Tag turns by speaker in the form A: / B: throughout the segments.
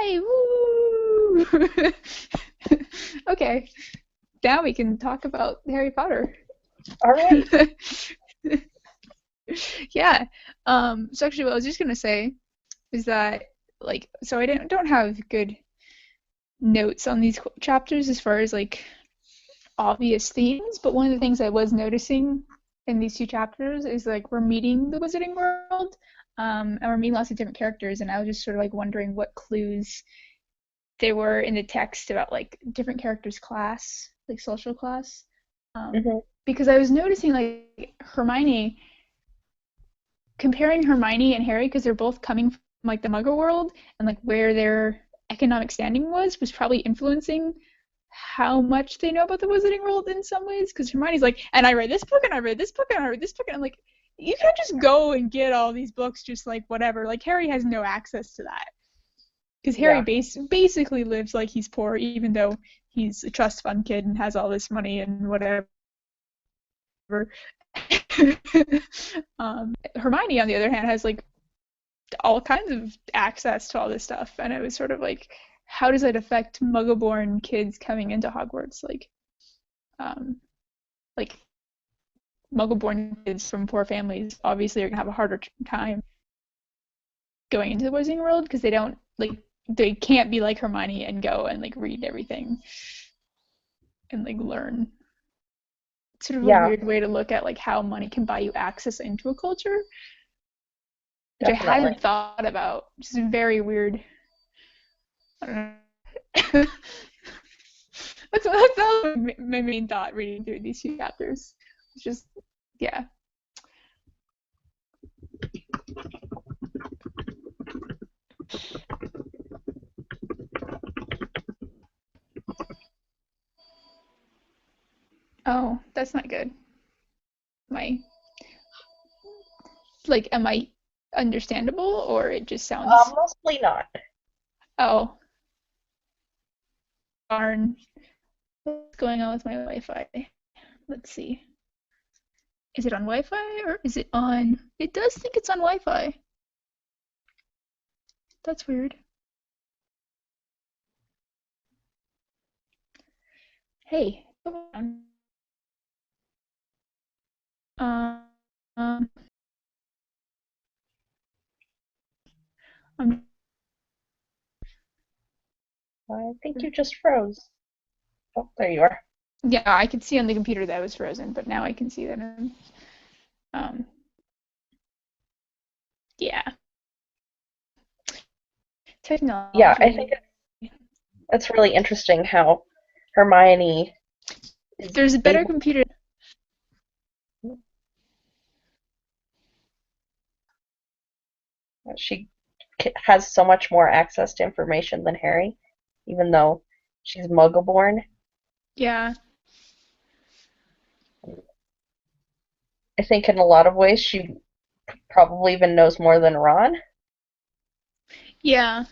A: Yay! Woo! Okay, now we can talk about Harry Potter.
B: All right.
A: Yeah. So actually, what I was just gonna say is that like, so I don't have good notes on these chapters as far as like obvious themes, but one of the things I was noticing in these two chapters is like we're meeting the Wizarding World, and we're meeting lots of different characters, and I was just sort of like wondering what clues there were in the text about like different characters' class, like social class, um,
B: hmm
A: because I was noticing like Hermione, comparing Hermione and Harry, because they're both coming from like the Muggle world, and like where their economic standing was probably influencing how much they know about the Wizarding World in some ways. Because Hermione's like, and I read this book, and I read this book, and I read this book, and I'm like, you can't just go and get all these books just like whatever. Like Harry has no access to that because Harry
B: Yeah.
A: basically lives like he's poor, even though he's a trust fund kid and has all this money and whatever. Hermione, on the other hand, has like all kinds of access to all this stuff, and it was sort of like, how does that affect Muggle-born kids coming into Hogwarts? Um, like Muggle-born kids from poor families obviously are gonna have a harder time going into the Wizarding World because they don't like they can't be like Hermione and go and like read everything and like learn. It's sort of a
B: Yeah,
A: weird way to look at like how money can buy you access into a culture, which I
B: definitely.
A: hadn't thought about. Which is very weird. I don't know. That's my main thought reading through these two chapters. It's just, yeah. Oh, that's not good. My, like, am I understandable or it just sounds,
B: Mostly not.
A: oh, darn, what's going on with my Wi-Fi? Let's see. Is it on Wi-Fi or is it on? It does think it's on Wi-Fi. That's weird. Hey, come on. Um, um, I'm,
B: I think you just froze. Oh, there you are.
A: yeah, I could see on the computer that I was frozen, but now I can see that um, yeah,
B: Yeah, I think
A: technology.
B: it's really interesting how Hermione is
A: There's a better
B: able.
A: computer.
B: She has so much more access to information than Harry, even though she's Muggle-born.
A: Yeah,
B: I think in a lot of ways she probably even knows more than Ron.
A: yeah.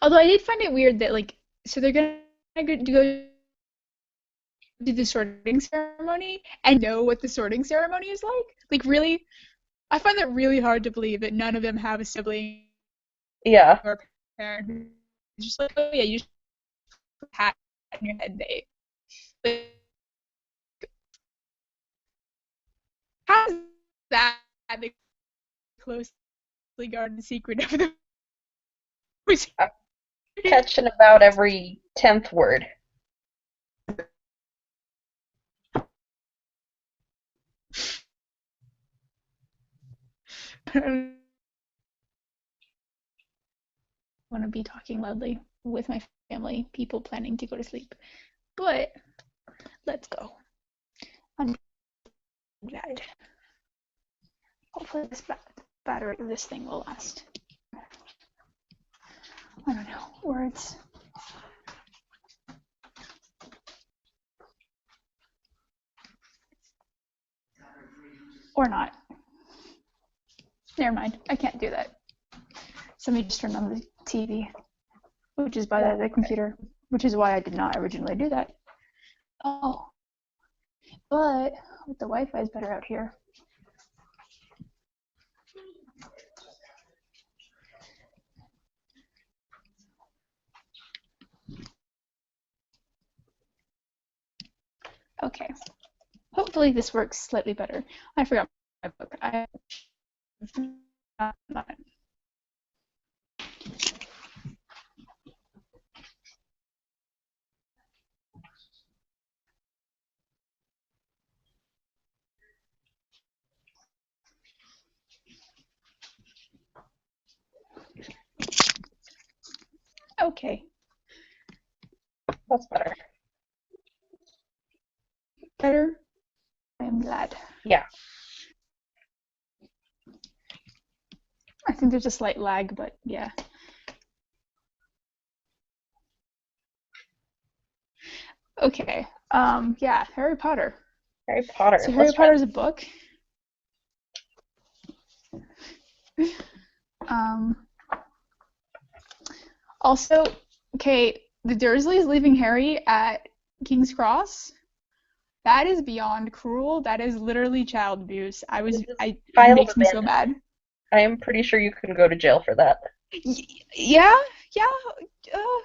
A: Although I did find it weird that like, so they're gonna go do the sorting ceremony and know what the sorting ceremony is like. Like, really, I find that really hard to believe that none of them have a sibling
B: Yeah,
A: or a parent who's just like, oh yeah, you just put a hat in your head. They like, how is that the closely guarded secret of the wizard?
B: I'm catching about every 10th word.
A: I don't want to be talking loudly with my family, people planning to go to sleep. But let's go. I'm glad. Hopefully this battery of this thing will last. I don't know. Words. Or not. Never mind. I can't do that. Somebody just turned on the TV, which is by
B: Oh,
A: the
B: okay.
A: computer, which is why I did not originally do that. Oh, but the Wi-Fi is better out here. Okay. Hopefully this works slightly better. I forgot my book. Okay.
B: That's better.
A: Better? I am glad.
B: Yeah.
A: I think there's a slight lag, but yeah. Okay. Yeah, Harry Potter.
B: Harry Potter.
A: So Harry
B: Let's try.
A: Potter is a book. Um, Also, okay, the Dursleys leaving Harry at King's Cross. That is beyond cruel. That is literally child abuse.
B: It is
A: It
B: filed
A: makes me
B: abandonment.
A: so mad.
B: I am pretty sure you can go to jail for that.
A: Yeah, yeah. Uh,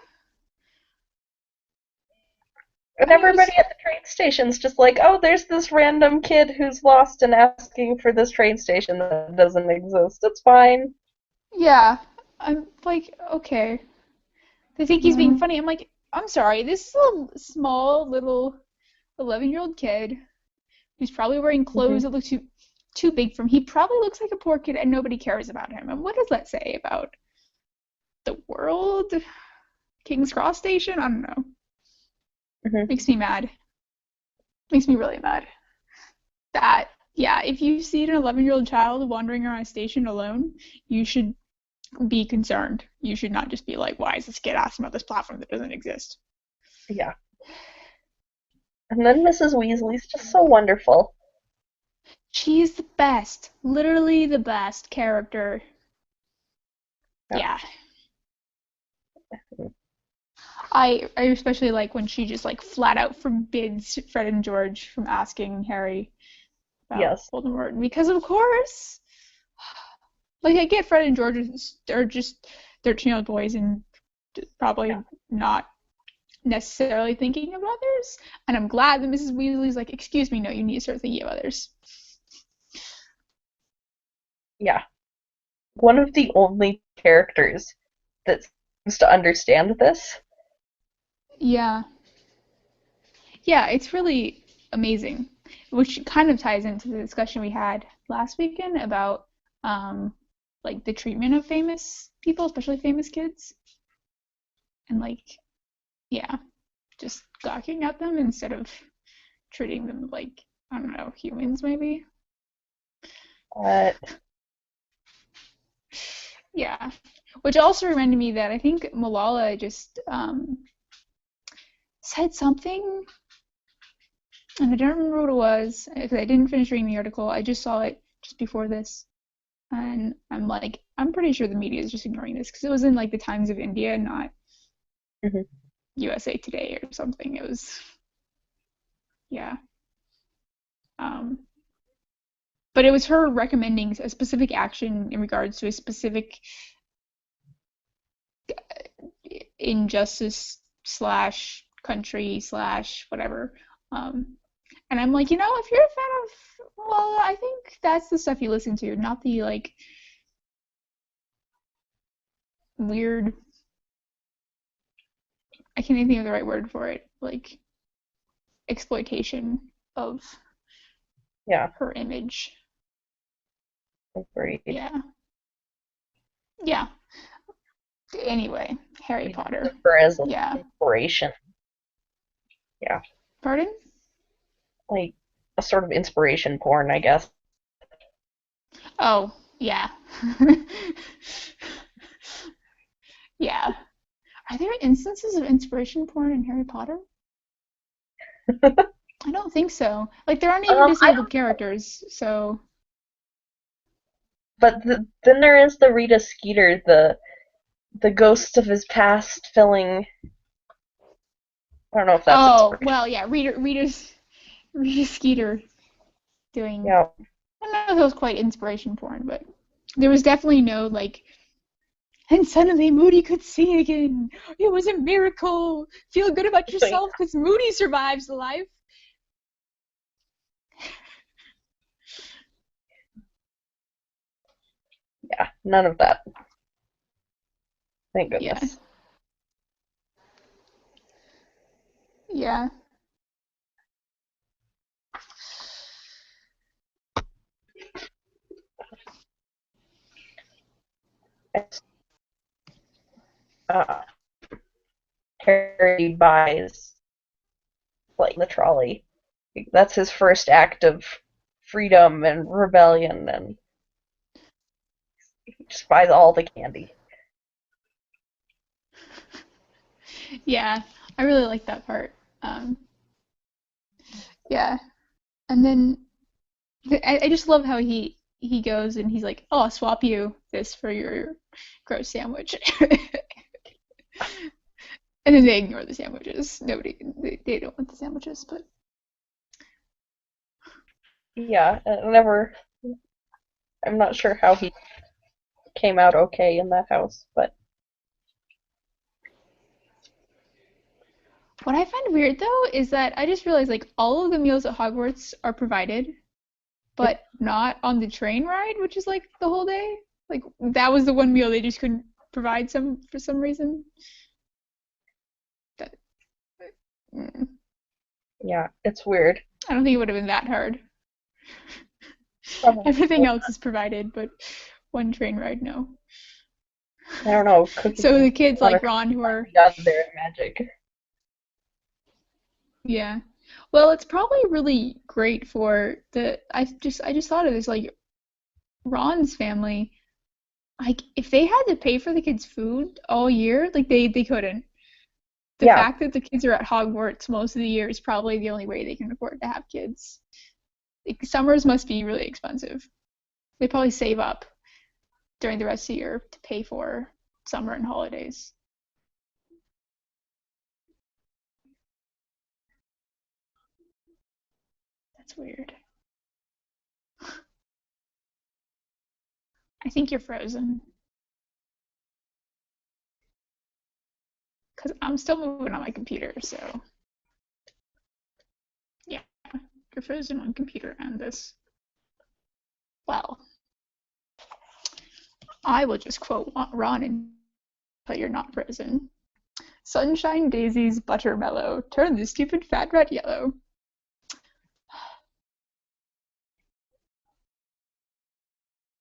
B: And
A: and it was,
B: everybody at the train station's just like, oh, there's this random kid who's lost and asking for this train station that doesn't exist. It's fine.
A: yeah. I'm like, okay. They think he's being
B: Mm,
A: funny. I'm like, I'm sorry. This is a small little 11-year-old kid who's probably wearing clothes
B: mhm.
A: that look too big for him. He probably looks like a poor kid and nobody cares about him. And what does that say about the world? King's Cross Station? I don't know.
B: Mhm.
A: Makes me mad. Makes me really mad. That, yeah, if you see an 11-year-old child wandering around a station alone, you should be concerned. You should not just be like, why is this kid asking about this platform that doesn't exist?
B: Yeah. And then Mrs. Weasley's just so wonderful.
A: She is the best. Literally the best character.
B: Yeah.
A: Yeah. I especially like when she just like flat out forbids Fred and George from asking Harry about
B: Yes.
A: Voldemort because of course, like I get Fred and George are just 13-year-old boys and
B: Yeah.
A: probably not necessarily thinking of others, and I'm glad that Mrs. Weasley's like, excuse me, no, you need to start thinking of others.
B: Yeah. One of the only characters that seems to understand this.
A: Yeah, yeah, it's really amazing, which kind of ties into the discussion we had last weekend about um like the treatment of famous people, especially famous kids, and like yeah, just gawking at them instead of treating them like I don't know humans maybe.
B: But
A: Yeah, which also reminded me that I think Malala just said something, and I don't remember what it was because I didn't finish reading the article. I just saw it just before this, and I'm like, I'm pretty sure the media is just ignoring this because it was in like the Times of India, not
B: mhm.
A: USA Today or something. It was yeah, um, but it was her recommending a specific action in regards to a specific injustice slash country slash whatever. Um, and I'm like, if you're a fan of, well, I think that's the stuff you listen to, not the like weird. I can't even think of the right word for it. Like exploitation of
B: Yeah,
A: her image.
B: agreed.
A: Yeah, yeah. Anyway, Harry
B: We
A: Potter.
B: use her as an
A: Yeah.
B: inspiration. Yeah,
A: Pardon?
B: like a sort of inspiration porn, I guess.
A: Oh, yeah. Yeah. Are there instances of inspiration porn in Harry Potter? I don't think so. Like there aren't even
B: I
A: disabled
B: don't,
A: characters, so
B: but then there is the Rita Skeeter, the ghosts of his past filling. I don't know if that's
A: oh
B: inspiration.
A: well, yeah. Rita Skeeter doing.
B: Yeah,
A: I don't know if it was quite inspiration porn, but there was definitely no like. And suddenly Moody could see again. It was a miracle. Feel good about
B: like
A: yourself because Moody survives the life.
B: Yeah, none of that. Thank
A: Yeah.
B: goodness.
A: Yeah.
B: Uh, Harry buys like the trolley. That's his first act of freedom and rebellion, and he just buys all the candy.
A: Yeah. I really like that part. Um, yeah. And then I just love how he goes and he's like, "Oh, I'll swap you this for your gross sandwich." And then they ignore the sandwiches. They don't want the sandwiches, but
B: Yeah, never. I'm not sure how he came out okay in that house, but
A: what I find weird though is that I just realized like all of the meals at Hogwarts are provided, but not on the train ride, which is like the whole day. Like that was the one meal they just couldn't provide some for some reason. That, mm,
B: yeah, it's weird.
A: I don't think it would have been that hard.
B: Probably.
A: Everything else is provided, but one train ride, no.
B: I don't know, cookies
A: So the kids
B: on a
A: like
B: train
A: Ron who
B: might
A: are,
B: be done there in magic.
A: yeah. Well, it's probably really great for the I just thought of this like Ron's family. Like if they had to pay for the kids' food all year, like they couldn't. The
B: Yeah,
A: fact that the kids are at Hogwarts most of the year is probably the only way they can afford to have kids. Like, summers must be really expensive. They probably save up during the rest of the year to pay for summer and holidays. That's weird. I think you're frozen because I'm still moving on my computer. So yeah, you're frozen on computer and this. Well, I will just quote Ron and but you're not frozen. Sunshine daisies buttermellow, turn the stupid fat rat yellow.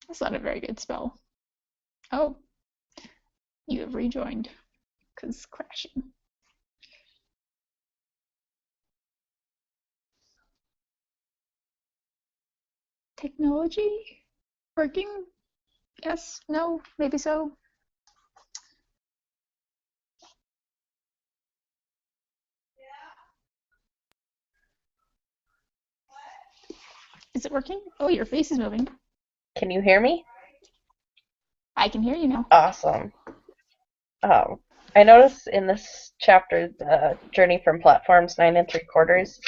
A: That's not a very good spell. Oh, you have rejoined because crashing. Technology working? Yes, no, maybe so. Is it working? Oh, your face is moving.
B: can you hear me?
A: I can hear you now.
B: Awesome. Um, I noticed in this chapter, the journey from platforms 9 3/4,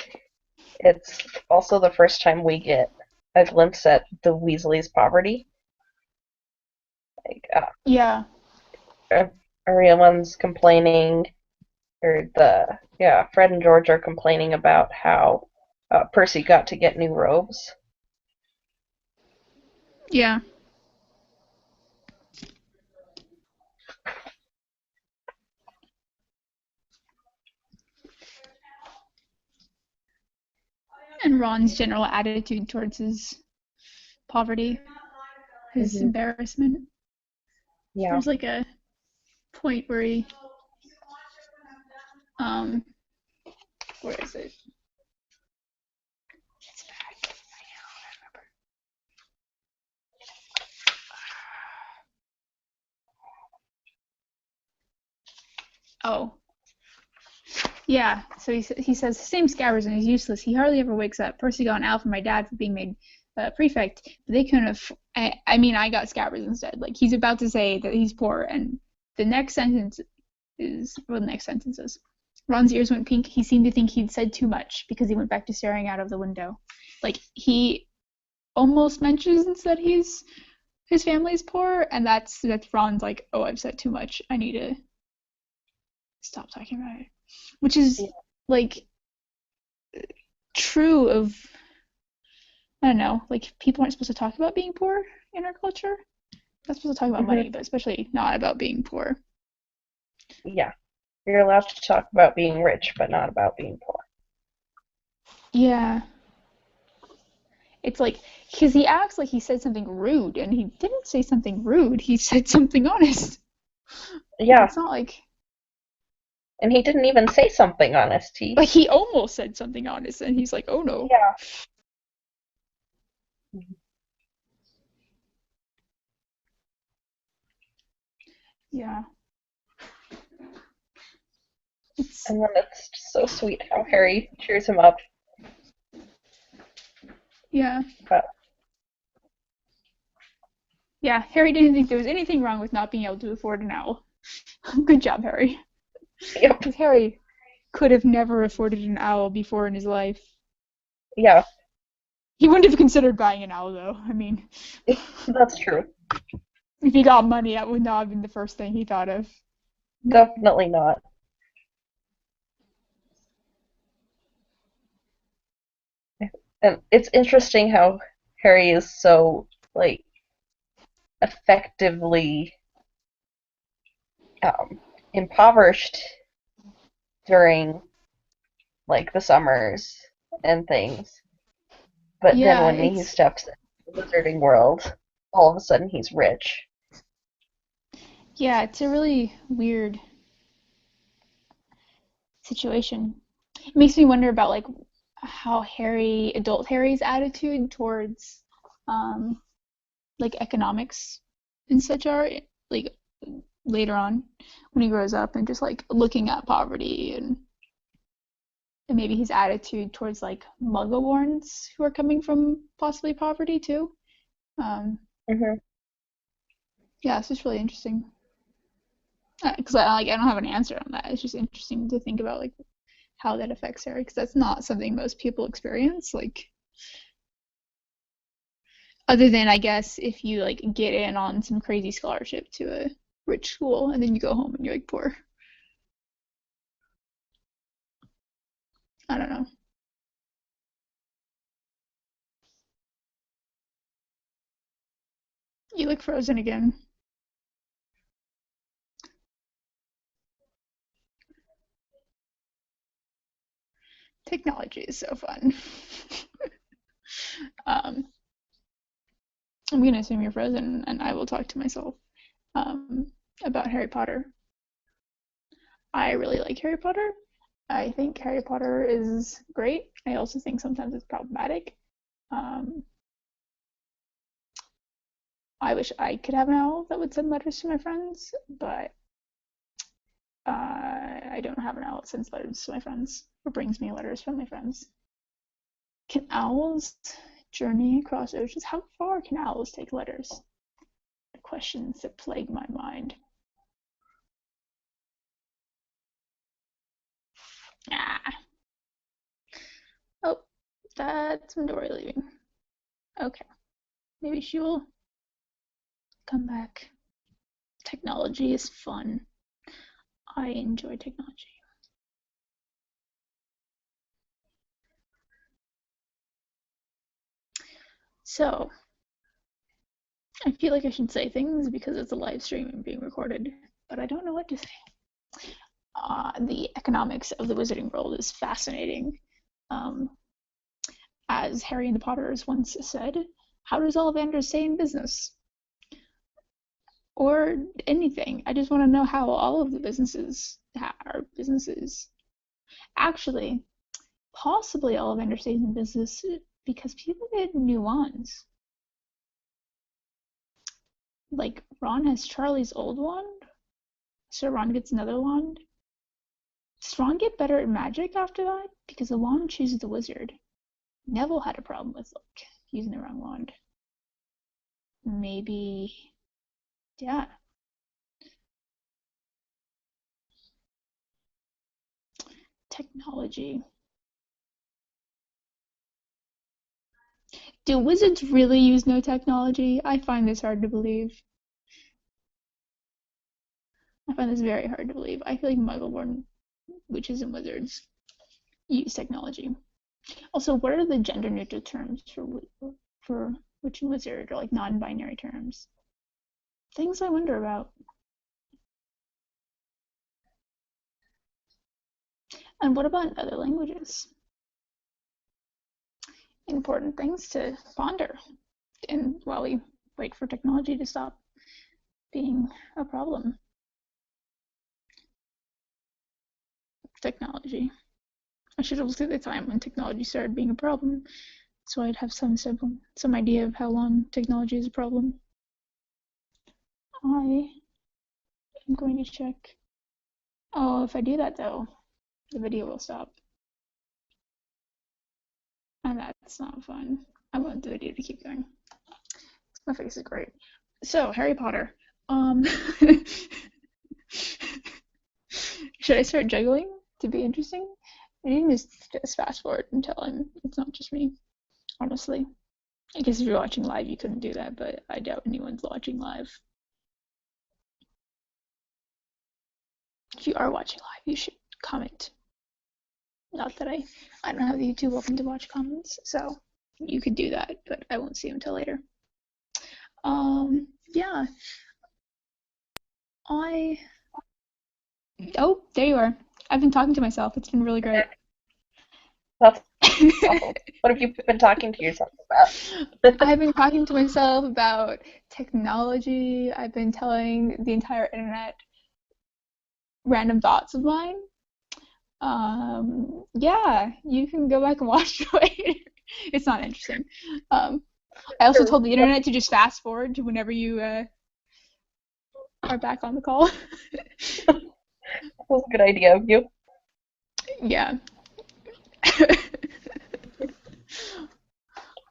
B: it's also the first time we get a glimpse at the Weasleys' poverty. Like,
A: Yeah,
B: uh, everyone's complaining, or Fred and George are complaining about how Percy got to get new robes.
A: yeah. And Ron's general attitude towards his poverty, his
B: Hmm.
A: embarrassment.
B: Yeah.
A: There's like a point where he, um, where is it? It's back. I remember. Oh, yeah. So he says, same scabbers and he's useless. He hardly ever wakes up. Percy got an L from my dad for being made prefect, but they couldn't have. I mean, I got scabbers instead. Like he's about to say that he's poor, and the next sentence is well, the next sentence is. Ron's ears went pink. He seemed to think he'd said too much because he went back to staring out of the window. Like he almost mentions that his family's poor, and that's Ron's like, oh, I've said too much. I need to stop talking about it, which is like true of I don't know, like people aren't supposed to talk about being poor in our culture. Not supposed to talk about
B: Hmm.
A: money, but especially not about being poor.
B: Yeah. You're allowed to talk about being rich, but not about being poor.
A: Yeah. It's like, because he acts like he said something rude, and he didn't say something rude. He said something honest. Like,
B: Yeah.
A: it's not
B: And he didn't even say something honest.
A: like he almost said something honest, and he's like, oh no.
B: Yeah.
A: Yeah. It's,
B: And then it's so sweet how Harry cheers him up.
A: yeah.
B: But,
A: Yeah. Harry didn't think there was anything wrong with not being able to afford an owl. Good job, Harry.
B: yep.
A: Because Harry could have never afforded an owl before in his life.
B: Yeah.
A: He wouldn't have considered buying an owl, though. I mean,
B: That's true.
A: if he got money, that would not have been the first thing he thought of.
B: Definitely not. And it's interesting how Harry is so, like, effectively um, impoverished during, like, the summers and things. But then
A: Yeah,
B: when he steps into the wizarding world, all of a sudden he's rich.
A: it's a really weird situation. It makes me wonder about like how adult Harry's attitude towards um like economics and such are like later on when he grows up and just like looking at poverty and maybe his attitude towards like Muggleborns who are coming from possibly poverty too. Um,
B: Hmm.
A: yeah, it's just really interesting because I don't have an answer on that. It's just interesting to think about like how that affects Harry because that's not something most people experience. Like other than I guess if you like get in on some crazy scholarship to a rich school and then you go home and you're like poor. I don't know. You look frozen again. Technology is so fun. um, I'm gonna assume you're frozen and I will talk to myself um, about Harry Potter. I really like Harry Potter. I think Harry Potter is great. I also think sometimes it's problematic. Um, I wish I could have an owl that would send letters to my friends, but I don't have an owl that sends letters to my friends or brings me letters from my friends. Can owls journey across oceans? How far can owls take letters? The questions that plague my mind. Ah. Oh, that's Midori leaving. Okay. Maybe she will come back. Technology is fun. I enjoy technology. So, I feel like I should say things because it's a live stream and being recorded, but I don't know what to say. The economics of the wizarding world is fascinating. Um, as Harry and the Potters once said, how does Ollivander stay in business? Or anything. I just want to know how all of the businesses are businesses. Actually, possibly Ollivander stays in business because people get new wands. Like Ron has Charlie's old wand, so Ron gets another wand. Does Ron get better at magic after that? Because the wand chooses the wizard. Neville had a problem with like using the wrong wand. Maybe, yeah. Technology. Do wizards really use no technology? I find this hard to believe. I find this very hard to believe. I feel like Muggleborn witches and wizards use technology. Also, what are the gender neutral terms for witch and wizard or like non-binary terms? Things I wonder about. And what about other languages? Important things to ponder and while we wait for technology to stop being a problem. Technology. I should have looked at the time when technology started being a problem, so I'd have some idea of how long technology is a problem. I am going to check. Oh, if I do that though, the video will stop. And that's not fun. I want the video to keep going. My face is great. So, Harry Potter. Um, should I start juggling to be interesting? I can just fast forward and tell him it's not just me, honestly. I guess if you're watching live, you couldn't do that, but I doubt anyone's watching live. If you are watching live, you should comment. Not that I don't have the YouTube open to watch comments, so you could do that, but I won't see them until later. Yeah. Oh, there you are. I've been talking to myself. It's been really great.
B: That's awful. What have you been talking to yourself about?
A: I've been talking to myself about technology. I've been telling the entire internet random thoughts of mine. Yeah, you can go back and watch it later. It's not interesting. I also told the internet to just fast forward to whenever you are back on the call.
B: That was a good idea of you.
A: Yeah.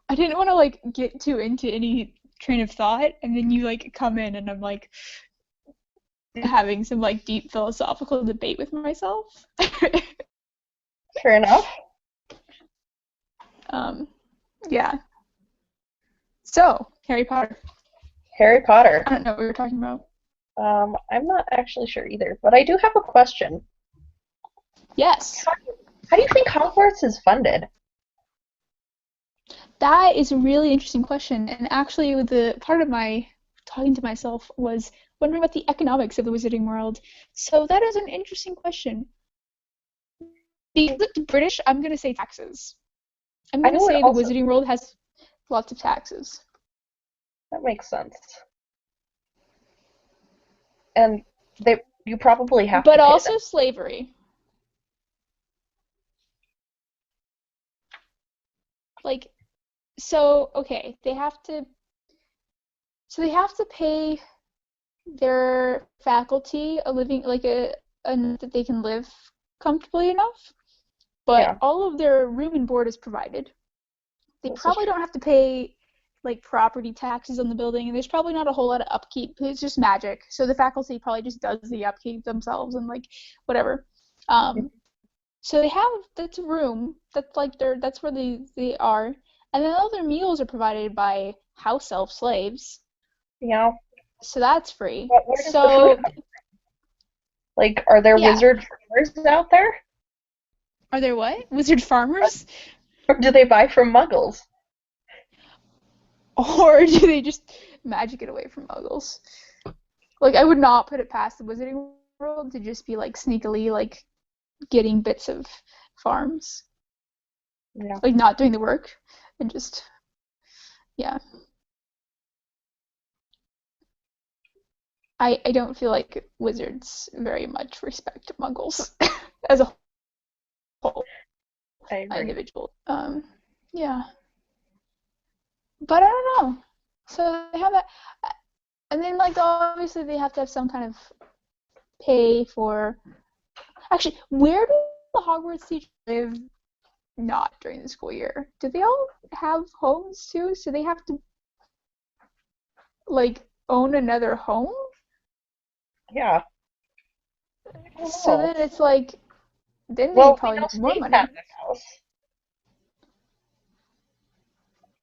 A: I didn't want to like get too into any train of thought, and then you like come in, and I'm like having some like deep philosophical debate with myself.
B: Fair enough.
A: Yeah. So, Harry Potter.
B: Harry Potter.
A: I don't know what we were talking about.
B: I'm not actually sure either, but I do have a question.
A: Yes.
B: How do you think Hogwarts is funded?
A: That is a really interesting question. And actually, the part of my talking to myself was wondering about the economics of the Wizarding World. So that is an interesting question. Because it's British, I'm going to say taxes. I'm
B: I
A: going to
B: know it
A: say the
B: also.
A: Wizarding World has lots of taxes.
B: That makes sense. And you probably have
A: But
B: to pay them.
A: also slavery. Like, so, okay, they have to pay their faculty a living, like a that they can live comfortably enough, but
B: Yeah,
A: all of their room and board is provided. They
B: this is
A: probably
B: true.
A: don't have to pay like property taxes on the building, and there's probably not a whole lot of upkeep. It's just magic, so the faculty probably just does the upkeep themselves and like whatever. So they have that's a room that's like that's where they are, and then all their meals are provided by house elf slaves,
B: Yeah.
A: so that's free.
B: But where does the food
A: So
B: come? Like, are there
A: yeah,
B: wizard farmers out there?
A: are there what? Wizard farmers?
B: Or do they buy from muggles?
A: Or do they just magic it away from muggles? Like, I would not put it past the Wizarding World to just be like sneakily like getting bits of farms,
B: Yeah.
A: like not doing the work and just yeah. I don't feel like wizards very much respect muggles as a whole
B: I agree.
A: individual. Yeah, but I don't know. So they have that, and then like obviously they have to have some kind of pay for. Actually, where do the Hogwarts teachers live? Not during the school year. Do they all have homes too? So they have to like own another home?
B: Yeah. I don't
A: So
B: know.
A: then it's like then they
B: Well, we
A: probably
B: know
A: need more
B: Snape has
A: money.
B: a house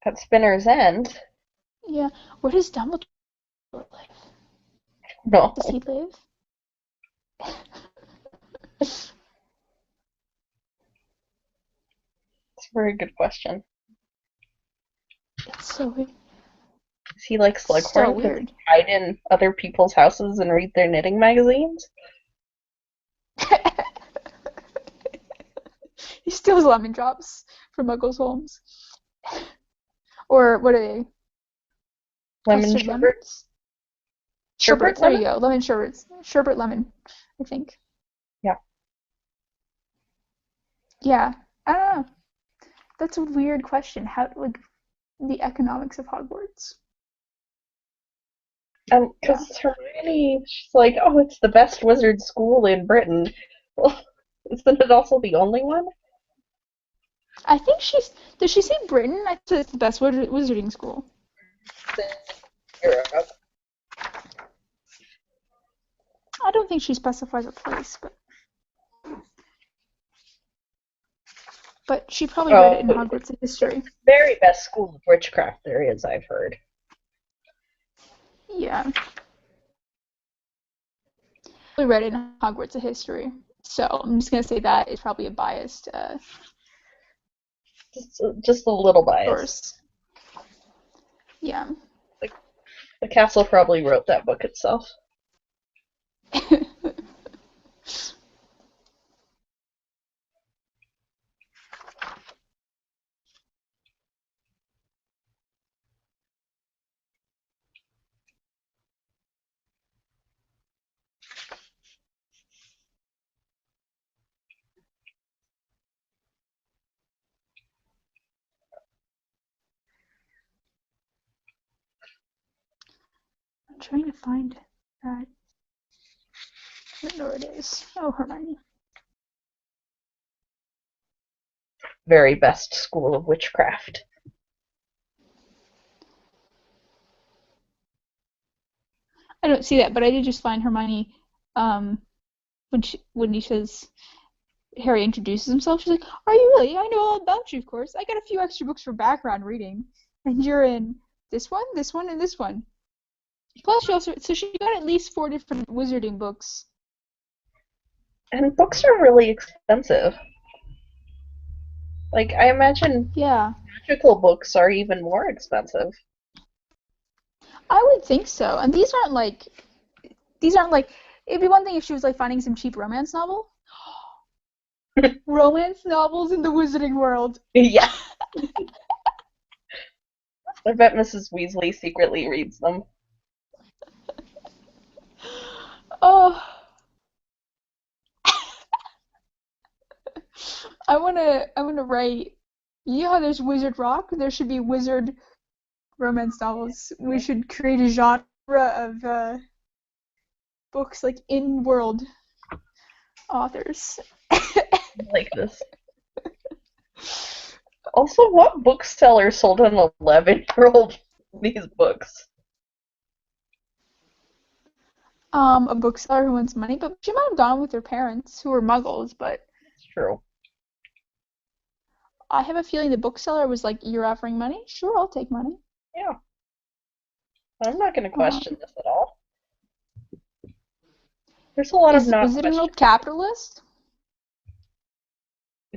B: at Spinner's End.
A: Yeah. Where does Dumbledore live?
B: No,
A: Does he live?
B: it's a very good question.
A: It's so weird.
B: Is he like
A: So
B: Slughorn because he
A: weird.
B: hide in other people's houses and read their knitting magazines?
A: He steals lemon drops from Muggles' homes. Or what are they?
B: Lemon
A: Custard
B: sherbet?
A: lemons?
B: Sherbet
A: Sherbet. There
B: lemon?
A: you go. Lemon sherbets. Sherbet lemon, I think.
B: Yeah.
A: Yeah. I don't know. That's a weird question. How, like, the economics of Hogwarts. Yeah.
B: Because Hermione, she's like, oh, it's the best wizard school in Britain. Well, isn't it also the only one?
A: I think she's. Does she say Britain? I said it's the best wizarding school.
B: Europe.
A: I don't think she specifies a place, but she probably read it
B: Oh,
A: in Hogwarts
B: it's
A: history.
B: the very best school of witchcraft there is, I've heard.
A: Yeah. We read it in Hogwarts history. So I'm just gonna say that is probably a biased
B: Just a little biased.
A: source. Yeah.
B: Like, the castle probably wrote that book itself.
A: I'm trying to find that. I don't know where it is. Oh, Hermione.
B: Very best school of witchcraft.
A: I don't see that, but I did just find Hermione um, when he says Harry introduces himself. She's like, "Are you really? I know all about you, of course. I got a few extra books for background reading, and you're in this one, and this one. Plus, she got at least 4 different wizarding books.
B: And books are really expensive. Like, I imagine
A: Yeah,
B: magical books are even more expensive.
A: I would think so. And these aren't like. It'd be one thing if she was like finding some cheap romance novel. Romance novels in the wizarding world.
B: Yeah, I bet Mrs. Weasley secretly reads them.
A: Oh, I wanna write. You know how there's Wizard Rock? There should be wizard romance novels. We should create a genre of books like in-world authors.
B: Like this. Also, what bookseller sold an 11-year-old these books?
A: A bookseller who wants money, but she might have gone with her parents who were muggles, but
B: It's true.
A: I have a feeling the bookseller was like, "You're offering money? Sure, I'll take money."
B: Yeah, I'm not going to question
A: Um,
B: this at all. There's a lot of
A: is the
B: not
A: Wizarding
B: questions.
A: World capitalist?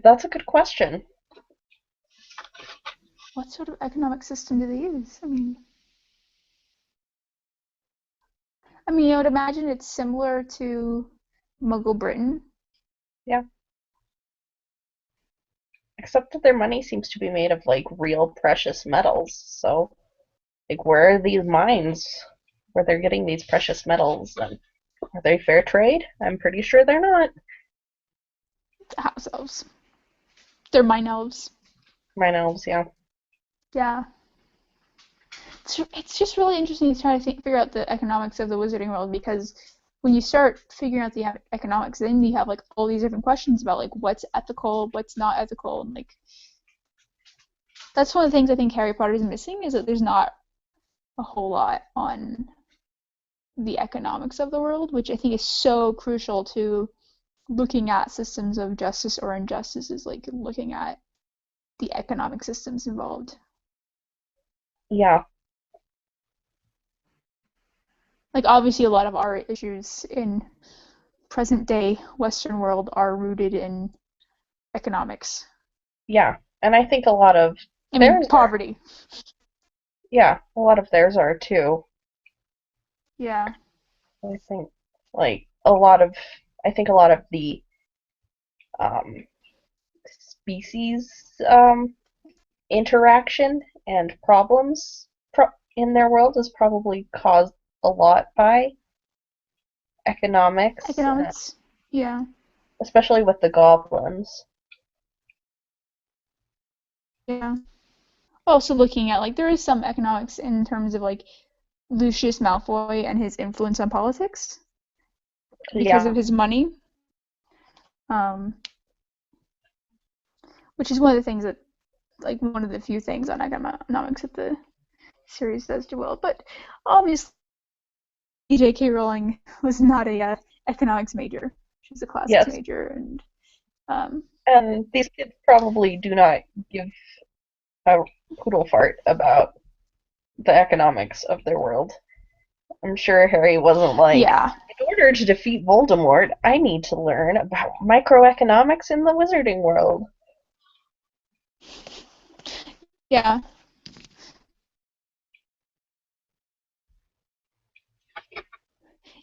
B: That's a good question.
A: What sort of economic system do they use? I mean, I would imagine it's similar to Muggle Britain.
B: Yeah, except that their money seems to be made of like real precious metals. So, like, where are these mines where they're getting these precious metals? And are they fair trade? I'm pretty sure they're not.
A: House elves. They're mine elves.
B: Mine elves, yeah.
A: Yeah. It's just really interesting to try to figure out the economics of the wizarding world because when you start figuring out the economics, then you have like all these different questions about like what's ethical, what's not ethical, and like that's one of the things I think Harry Potter is missing is that there's not a whole lot on the economics of the world, which I think is so crucial to looking at systems of justice or injustice is like looking at the economic systems involved.
B: Yeah,
A: Like obviously a lot of our issues in present day Western world are rooted in economics.
B: yeah. And I think a lot of
A: I mean
B: there's
A: poverty.
B: Yeah, a lot of theirs are too.
A: Yeah.
B: I think like a lot of I think a lot of the um, species interaction and problems in their world is probably caused a lot by economics,
A: Economics. Yeah.
B: especially with the goblins.
A: Yeah. Also looking at like there is some economics in terms of like Lucius Malfoy and his influence on politics because
B: Yeah.
A: of his money. Um, which is one of the things that like one of the few things on economics that the series does do well. But obviously J.K. Rowling was not a economics major. She was a classics
B: Yes.
A: major, and um,
B: And these kids probably do not give a poodle fart about the economics of their world. I'm sure Harry wasn't like,
A: yeah,
B: in order to defeat Voldemort, I need to learn about microeconomics in the wizarding world.
A: yeah,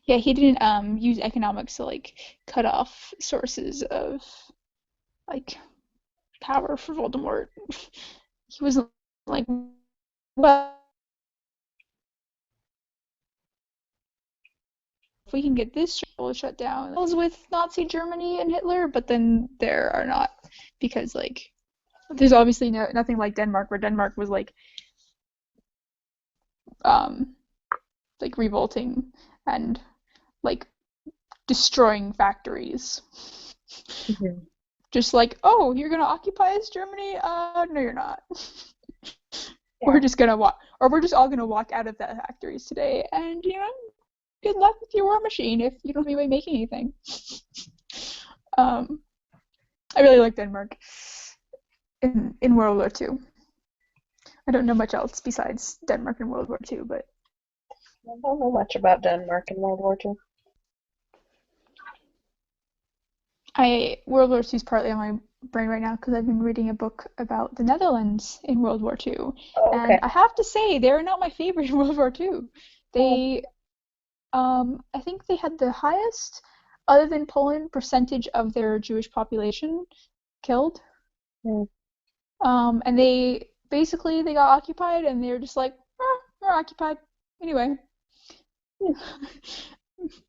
A: yeah. He didn't use economics to like cut off sources of like power for Voldemort. He wasn't like, well, if we can get this shut down, it was with Nazi Germany and Hitler, but then there are not because like there's obviously nothing like Denmark, where Denmark was um like revolting and like destroying factories.
B: Mm-hmm.
A: Just like, oh, you're gonna occupy us, Germany? No, you're not. We're
B: Yeah.
A: just gonna walk, or we're just all gonna walk out of the factories today, and good luck with your war machine if you don't have any way of making anything. Um, I really like Denmark in World War II. I don't know much else besides Denmark in World War II, but
B: I don't know much about Denmark in World War II.
A: World War II is partly on my brain right now because I've been reading a book about the Netherlands in World War II,
B: Oh,
A: and
B: okay.
A: I have to say they're not my favorite in World War II.
B: Oh,
A: They, I think they had the highest, other than Poland, percentage of their Jewish population killed.
B: mm,
A: And they got occupied, and they were just like, we're occupied anyway,
B: mm,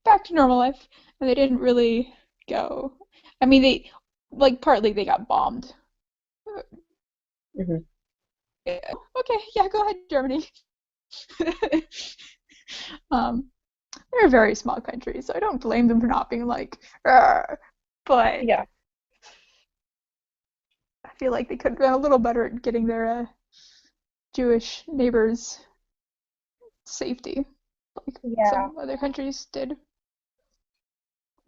A: back to normal life, and they didn't really go. I mean, they like partly they got bombed.
B: mhm.
A: Okay, yeah, go ahead, Germany. um, they're a very small country, so I don't blame them for not being like, "Arr," but
B: Yeah.
A: I feel like they could have been a little better at getting their Jewish neighbors safety, like
B: Yeah.
A: some other countries did.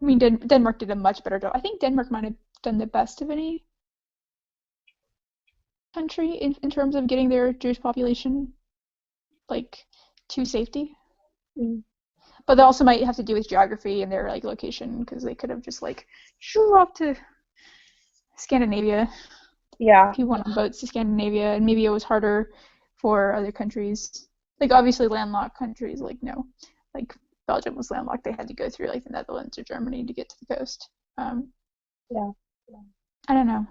A: I mean, Denmark did a much better job. I think Denmark might have done the best of any country in terms of getting their Jewish population like to safety.
B: Mm,
A: But they also might have to do with geography and their like location because they could have just like shoo off to Scandinavia.
B: yeah.
A: People went on boats to Scandinavia, and maybe it was harder for other countries. Like obviously landlocked countries, like no, like Belgium was landlocked. They had to go through like the Netherlands or Germany to get to the coast. Um,
B: Yeah.
A: I don't know.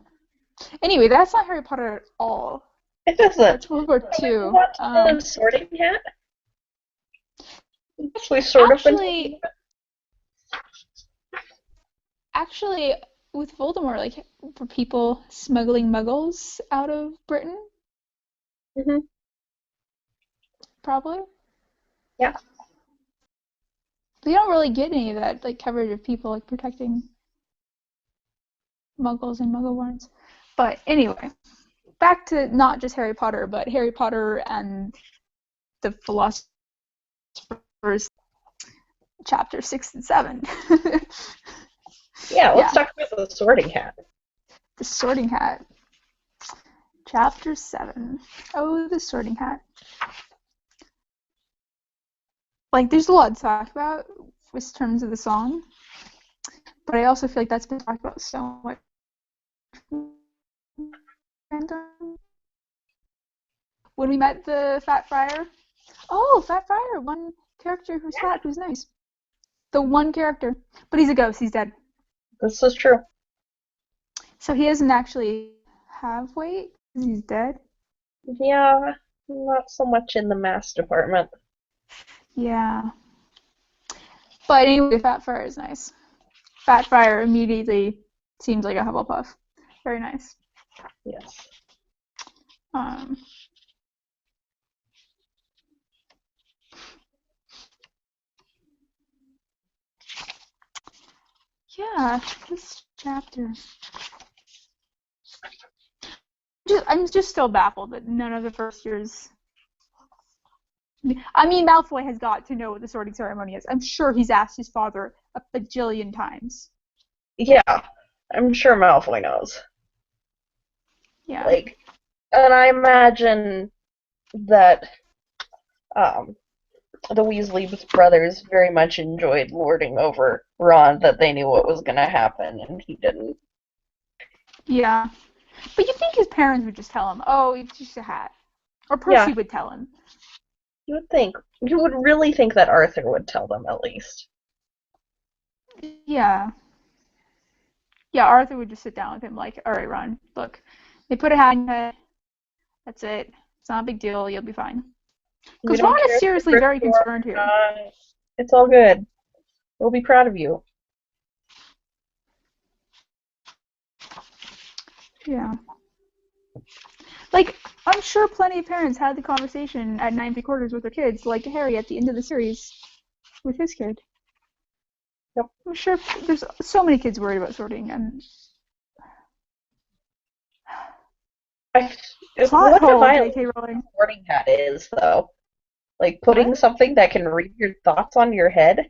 A: Anyway, that's not Harry Potter at all.
B: It doesn't.
A: That's World War
B: Can we move
A: Two.
B: on to the sorting hat? Yes, we've sort of been talking
A: Actually, actually, with Voldemort, like for people smuggling Muggles out of Britain,
B: about. Hmm.
A: probably
B: Yeah.
A: they don't really get any of that like coverage of people like protecting Muggles and Muggleborns. But anyway, back to not just Harry Potter, but Harry Potter and the Philosopher's chapter 6 and 7.
B: Yeah, let's
A: Yeah,
B: talk about the sorting hat.
A: the Sorting Hat, chapter 7. Oh, the Sorting Hat. Like, there's a lot to talk about with terms of the song, but I also feel like that's been talked about so much. when we met the Fat Friar. Oh, Fat Friar, one character who's fat, who's nice. The one character. But he's a ghost, he's dead.
B: This is true.
A: So he doesn't actually have weight because he's dead.
B: Yeah, not so much in the mass department.
A: Yeah. But anyway, Fat Friar is nice. Fat Friar immediately seems like a Hufflepuff. Very nice.
B: Yes.
A: Um, yeah, this chapter. I'm just still baffled that none of the first years. I mean, Malfoy has got to know what the sorting ceremony is. I'm sure he's asked his father a bajillion times.
B: Yeah, I'm sure Malfoy knows.
A: Yeah.
B: Like, and I imagine that um, the Weasley brothers very much enjoyed lording over Ron that they knew what was going to happen and he didn't.
A: Yeah. But you think his parents would just tell him, oh, it's just a hat. Or
B: Yeah,
A: Percy would tell him.
B: you would think. You would really think that Arthur would tell them at least.
A: Yeah. Yeah, Arthur would just sit down with him like, all right, Ron, look, they put a hat in your head. That's it. It's not a big deal. You'll be fine.
B: We
A: Because
B: don't
A: Ron
B: care
A: is
B: if
A: seriously
B: you're
A: very
B: Gryffindor or
A: concerned here.
B: not. It's all good. We'll be proud of you.
A: Yeah. Like, I'm sure plenty of parents had the conversation at 9 3/4 with their kids, like Harry at the end of the series with his kid.
B: Yep.
A: I'm sure there's so many kids worried about sorting, and
B: I,
A: plot
B: what a
A: hole,
B: violation
A: J.K. Rowling.
B: sorting hat is, though. Like
A: What?
B: putting something that can read your thoughts on your head.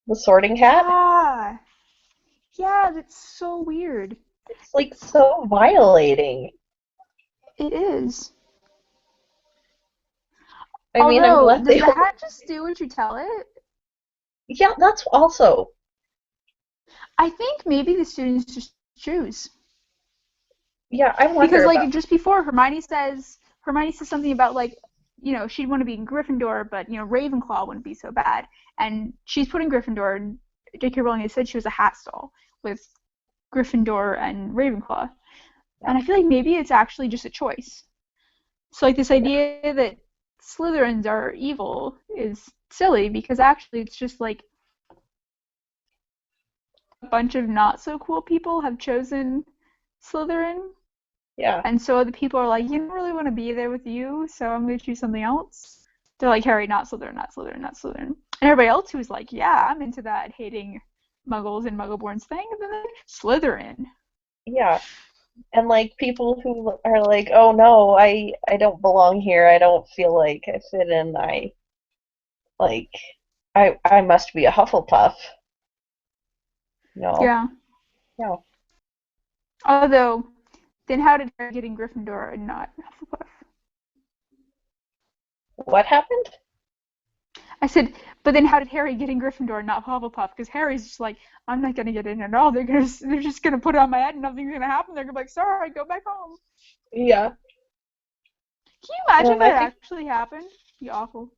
B: The sorting hat.
A: Yeah. Yeah, that's so weird.
B: It's like so violating.
A: It is.
B: I mean, I'm
A: Although,
B: glad
A: does
B: they.
A: the hat just do what you tell it?
B: Yeah, that's also.
A: I think maybe the students just choose.
B: Yeah, I wonder
A: Because
B: about.
A: like just before Hermione says something about like, she'd want to be in Gryffindor, but Ravenclaw wouldn't be so bad. And she's put in Gryffindor, and J.K. Rowling has said she was a hat stall with Gryffindor and Ravenclaw.
B: Yeah,
A: And I feel like maybe it's actually just a choice. So like this idea that Slytherins are evil is silly because actually it's just like a bunch of not so cool people have chosen Slytherin.
B: yeah,
A: And so the people are like, you don't really want to be there with you, so I'm going to choose something else. They're like, Harry, not Slytherin, not Slytherin, not Slytherin. And everybody else who's like, yeah, I'm into that hating Muggles and Muggleborns thing, and then they're like, Slytherin.
B: yeah. And like people who are like, oh no, I don't belong here. I don't feel like I fit in. Like I must be a Hufflepuff. No,
A: Yeah.
B: no.
A: Although, then how did Harry get in Gryffindor and not Hufflepuff?
B: What happened?
A: I said, but then how did Harry get in Gryffindor and not Hufflepuff? Because Harry's just like, I'm not gonna get in at all. They're just gonna put it on my head and nothing's gonna happen. They're gonna be like, sorry, go back home.
B: Yeah.
A: Can you imagine
B: And I
A: that
B: think,
A: actually happened? It'd be awful.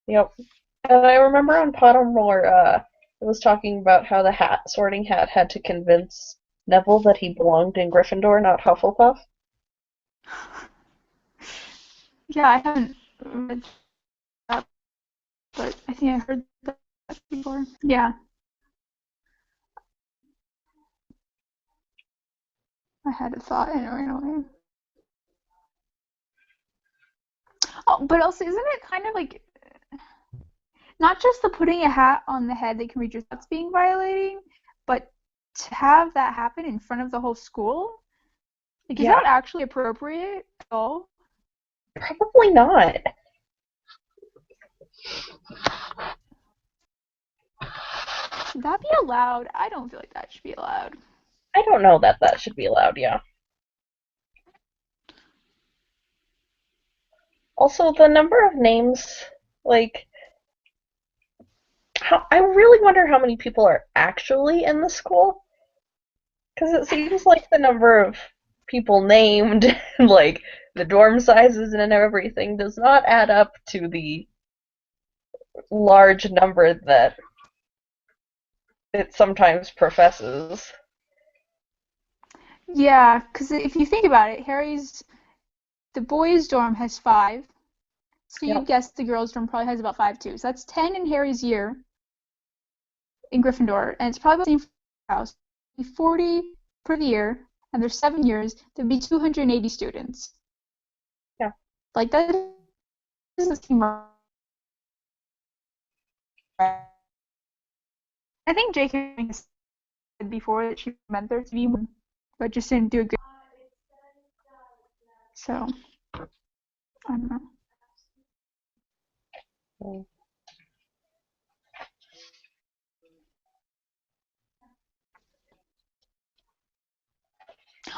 B: yep. And I remember on Pottermore, it was talking about how the sorting hat had to convince Neville that he belonged in Gryffindor, not Hufflepuff.
A: Yeah, I haven't read that, but I think I heard that before. Yeah, I had a thought and it ran away. Oh, but also, isn't it kind of like not just the putting a hat on the head that can read your thoughts being violating, but to have that happen in front of the whole school? Like, is
B: Yeah,
A: that actually appropriate at all?
B: probably not.
A: Should that be allowed? I don't feel like that should be allowed.
B: I don't know that that should be allowed, yeah. Also, the number of names, like, I really wonder how many people are actually in the school. Because it seems like the number of people named, like the dorm sizes and everything does not add up to the large number that it sometimes professes.
A: Yeah, because if you think about it, the boys' dorm has five, so
B: Yeah.
A: you'd guess the girls' dorm probably has about five too. So that's 10 in Harry's year in Gryffindor, and it's probably about the same for the house. 40 per year, and there's 7 years. There'd be 280 students.
B: Yeah.
A: Like that doesn't seem right. I think J.K. said before that she meant there to be one, but just didn't do a good. So I don't know.
B: Mm.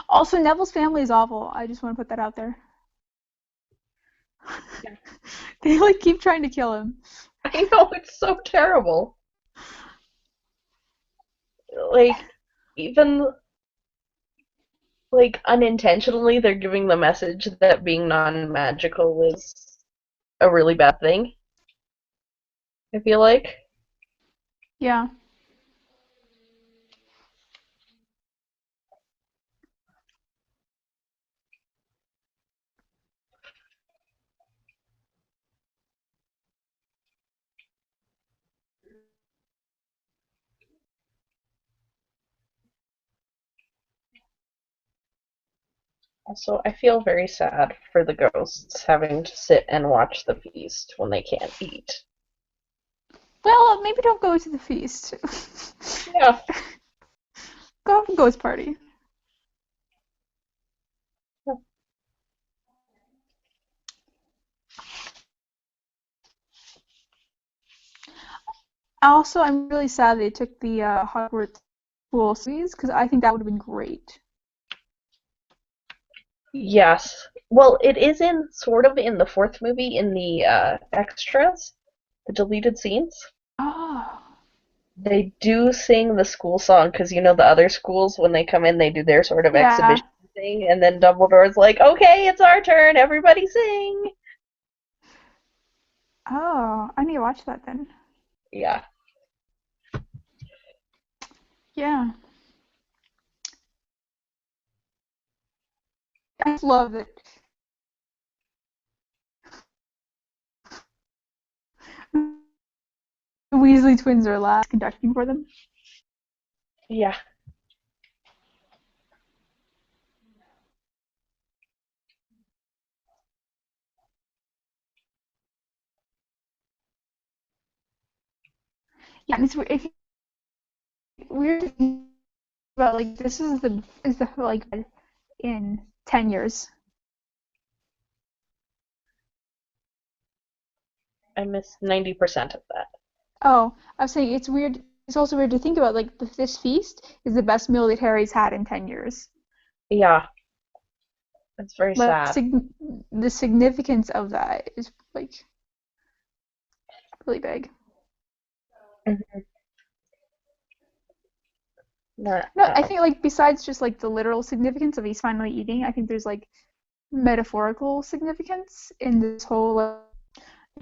A: Also, Neville's family is awful. I just want to put that out there.
B: Yeah.
A: They like keep trying to kill him.
B: I know, it's so terrible. Like, even like unintentionally, they're giving the message that being non-magical is a really bad thing. I feel like.
A: Yeah.
B: Also, I feel very sad for the ghosts having to sit and watch the feast when they can't eat.
A: Well, maybe don't go to the feast.
B: Yeah.
A: Go have a ghost party. Also, I'm really sad they took the Hogwarts school series because I think that would have been great.
B: Yes. Well, it is in sort of in the fourth movie in the extras, the deleted scenes.
A: Oh.
B: They do sing the school song because you know the other schools when they come in they do their sort of
A: Yeah.
B: exhibition thing, and then Dumbledore's like, "Okay, it's our turn. Everybody sing."
A: Oh, I need to watch that then.
B: Yeah.
A: Yeah. I just love it. The Weasley twins are last conducting for them.
B: Yeah.
A: Yeah, and it's if weird to think about like this is the like in 10 years.
B: I missed 90% of that.
A: Oh, I was saying it's weird. It's also weird to think about like this feast is the best meal that Harry's had in 10 years.
B: Yeah. It's very
A: Like
B: sad.
A: the significance of that is like really big.
B: Mhm. Not,
A: No, I think like besides just like the literal significance of he's finally eating, I think there's like metaphorical significance in this whole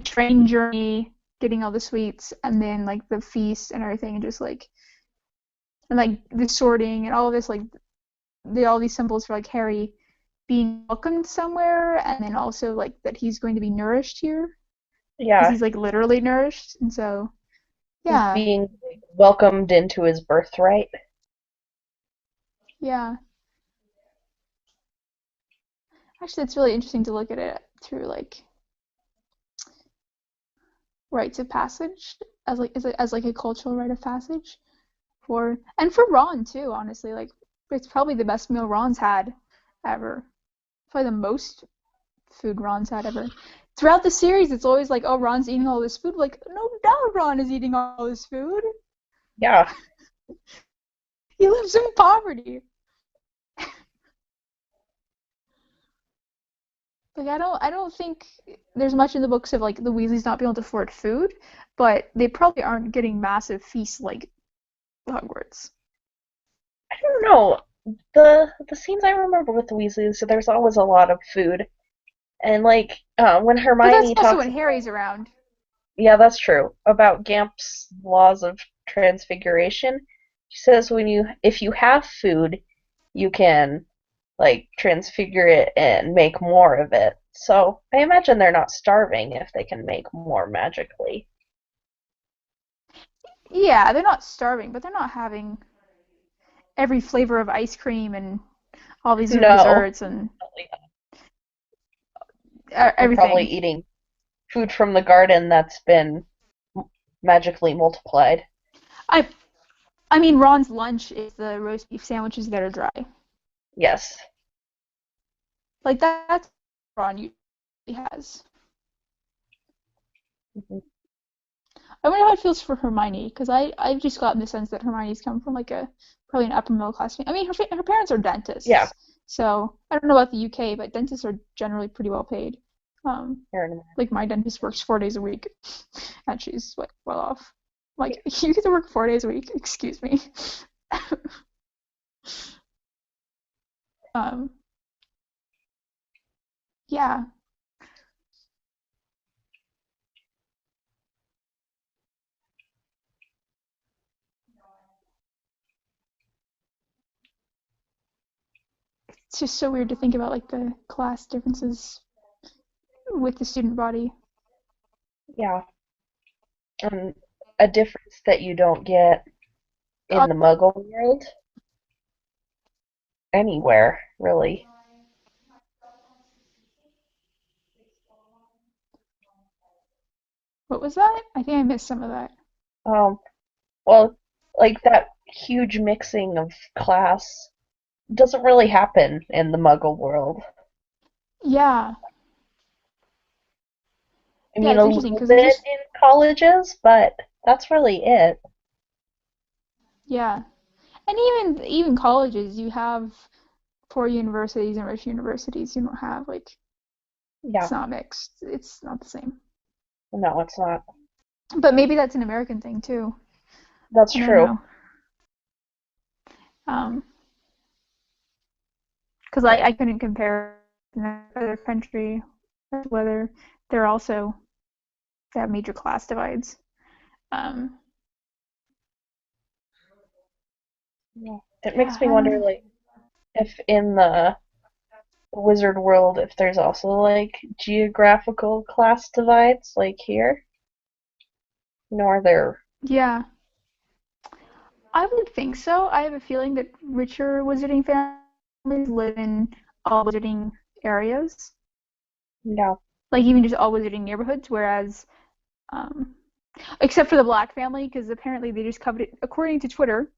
A: train journey, getting all the sweets, and then like the feast and everything, and just like and like the sorting and all of this like all these symbols for like Harry being welcomed somewhere, and then also like that he's going to be nourished here because
B: yeah,
A: he's like literally nourished, and so
B: he's
A: yeah,
B: being welcomed into his birthright.
A: yeah. Actually, it's really interesting to look at it through like rites of passage as like a cultural rite of passage for Ron too. Honestly, like it's probably the best meal Ron's had ever. Probably the most food Ron's had ever. Throughout the series, it's always like, oh, Ron's eating all this food. Like, no doubt Ron is eating all this food.
B: Yeah.
A: He lives in poverty. Like, I don't think there's much in the books of like the Weasleys not being able to afford food, but they probably aren't getting massive feasts like Hogwarts.
B: I don't know. the scenes I remember with the Weasleys, so there's always a lot of food, and like when
A: But that's
B: Hermione
A: also
B: talks,
A: when Harry's around.
B: yeah, that's true about Gamp's laws of transfiguration. She says when you if you have food, you can like transfigure it and make more of it. So I imagine they're not starving if they can make more magically.
A: Yeah, they're not starving, but they're not having every flavor of ice cream and all these different
B: No,
A: desserts and
B: they're probably
A: everything.
B: eating food from the garden that's been magically multiplied.
A: I I mean, Ron's lunch is the roast beef sandwiches that are dry.
B: Yes.
A: Like that's what Ron usually has.
B: Mhm.
A: I wonder how it feels for Hermione, because I've just gotten the sense that Hermione's come from like a probably an upper middle class family. I mean, her parents are
B: Yeah,
A: dentists, so I don't know about the UK, but dentists are generally pretty well paid. Um,
B: here in America.
A: like my dentist works 4 days a week, and she's like well off. Like you get to work 4 days a week? Excuse me. um, yeah, it's just so weird to think about like the class differences with the student body.
B: Yeah, and a difference that you don't get in
A: Uh,
B: the Muggle world anywhere, really.
A: what was that? I think I missed some of that.
B: Um, well, like that huge mixing of class doesn't really happen in the Muggle world.
A: Yeah,
B: I
A: yeah,
B: mean,
A: it's
B: a
A: interesting
B: little
A: because they're
B: bit
A: just
B: in colleges, but that's really it.
A: yeah, and even colleges, you have poor universities and rich universities. You don't have like
B: Yeah,
A: it's not mixed. It's not the same.
B: no, it's not.
A: But maybe that's an American thing too.
B: That's
A: I don't
B: true.
A: know. Um, because I couldn't compare another country whether they're also they have major class divides. Um,
B: Yeah. It
A: yeah,
B: makes me
A: I don't
B: wonder,
A: know.
B: like, if in the wizard world, if there's also like geographical class divides, like here, nor there.
A: Yeah, I would think so. I have a feeling that richer wizarding families live in all wizarding areas,
B: No.
A: like even just all wizarding neighborhoods, whereas, um, except for the Black family, because apparently they just coveted, according to Twitter,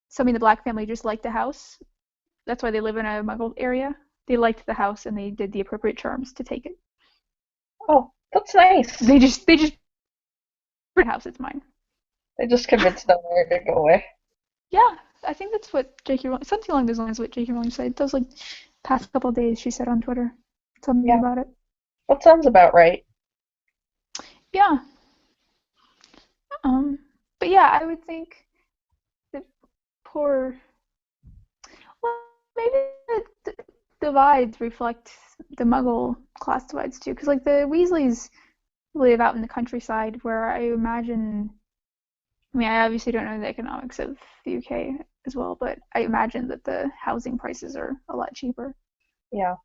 A: somebody in the Black family just liked the house. That's why they live in a Muggle area. They liked the house and they did the appropriate charms to take it.
B: Oh, that's nice.
A: They just house. It's mine.
B: They just convinced them where to go away.
A: Yeah, I think that's what J.K. Rowling, something along those lines. What J.K. Rowling said. Those like past couple of days she said on Twitter something
B: Yeah,
A: about it.
B: that sounds about right.
A: Yeah. Um. But yeah, I would think that poor. Well, maybe the divides reflect the Muggle class divides too, because like the Weasleys live out in the countryside, where I imagine. I mean, I obviously don't know the economics of the UK as well, but I imagine that the housing prices are a lot cheaper.
B: Yeah.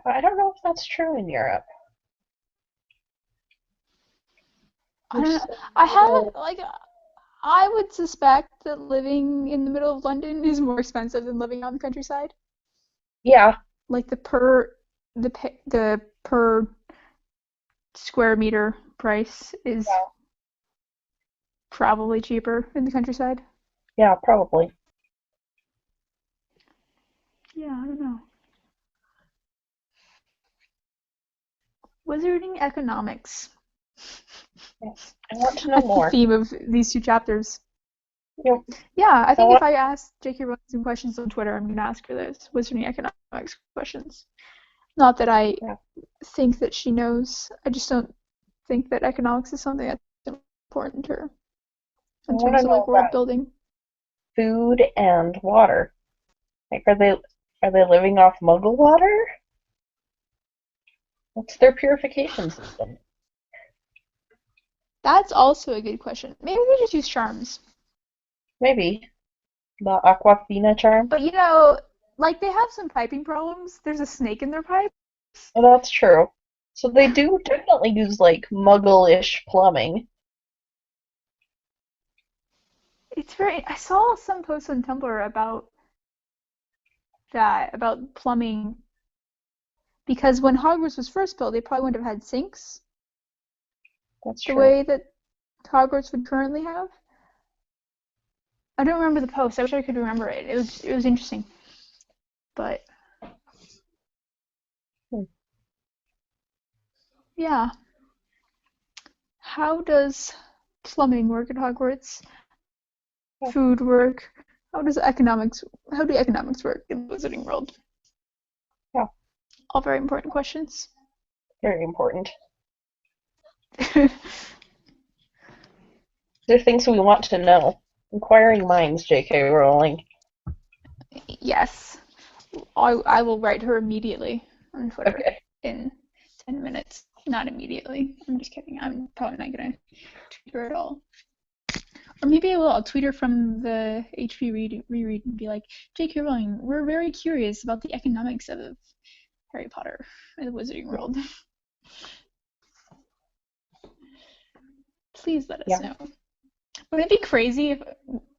B: I don't know if that's true in Europe.
A: I
B: I'm
A: don't
B: just
A: know. I haven't
B: little.
A: like I would suspect that living in the middle of London is more expensive than living on the countryside.
B: Yeah,
A: Like the per square meter price is
B: yeah,
A: probably cheaper in the countryside.
B: yeah, probably.
A: Yeah, I don't know. Wizarding economics.
B: Yes. I want to know
A: That's the
B: more.
A: theme of these two chapters.
B: Yep.
A: Yeah, I
B: I
A: think if
B: want.
A: I ask J.K. Rowling some questions on Twitter, I'm gonna ask her those wizarding economics questions. Not that I
B: Yeah.
A: think that she knows. I just don't think that economics is something that's important to her
B: I
A: in
B: want to
A: terms of
B: know
A: like world
B: about
A: building.
B: food and water. Like, are they living off Muggle water? What's their purification system?
A: That's also a good question. Maybe we just use charms.
B: Maybe the Aquafina charm.
A: But like they have some piping problems. There's a snake in their pipe.
B: Oh, that's true. So they do definitely use like Muggle-ish plumbing.
A: It's very. I saw some posts on Tumblr about that, about plumbing, because when Hogwarts was first built, they probably wouldn't have had sinks
B: That's
A: the
B: true.
A: way that Hogwarts would currently have. I don't remember the post. I wish I could remember it. It was interesting. But
B: Hmm.
A: yeah, how does plumbing work at Hogwarts?
B: Yeah,
A: Food work? How does economics? How do economics work in the Wizarding World?
B: yeah,
A: All very important questions.
B: very important. They're things we want to know. Inquiring minds, J.K. Rowling.
A: Yes, I will write her immediately on Twitter
B: Okay.
A: in 10 minutes. Not immediately. I'm just kidding. I'm probably not gonna tweet her at all. Or maybe I will. I'll tweet her from the HP Reread and be like, J.K. Rowling, we're very curious about the economics of Harry Potter and the Wizarding World. Please let us
B: Yeah.
A: know. Wouldn't it be crazy if...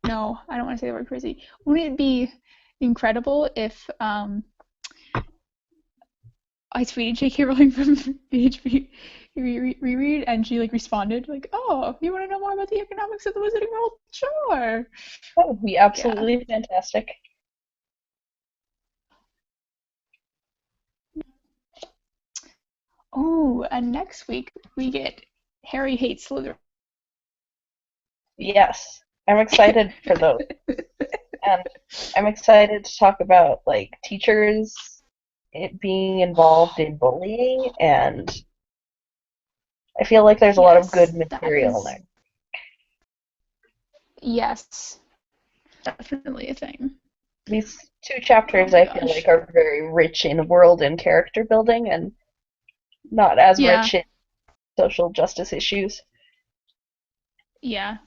A: No, I don't want to say the word crazy. Wouldn't it be incredible if I tweeted J.K. Rowling from the HP Reread and she like responded like, "Oh, you want to know more about the economics of the Wizarding World? Sure."
B: That would be
A: Yeah.
B: absolutely fantastic.
A: Oh, and next week we get Harry Hates Slytherin.
B: Yes. I'm excited for those. And I'm excited to talk about like teachers being involved in bullying, and I feel like there's a lot of good
A: Yes, that
B: material
A: is
B: there.
A: yes, definitely a thing.
B: These two
A: Oh
B: chapters
A: my
B: I feel
A: gosh.
B: like are very rich in world and character building and not as
A: Yeah,
B: rich in social justice issues.
A: yeah.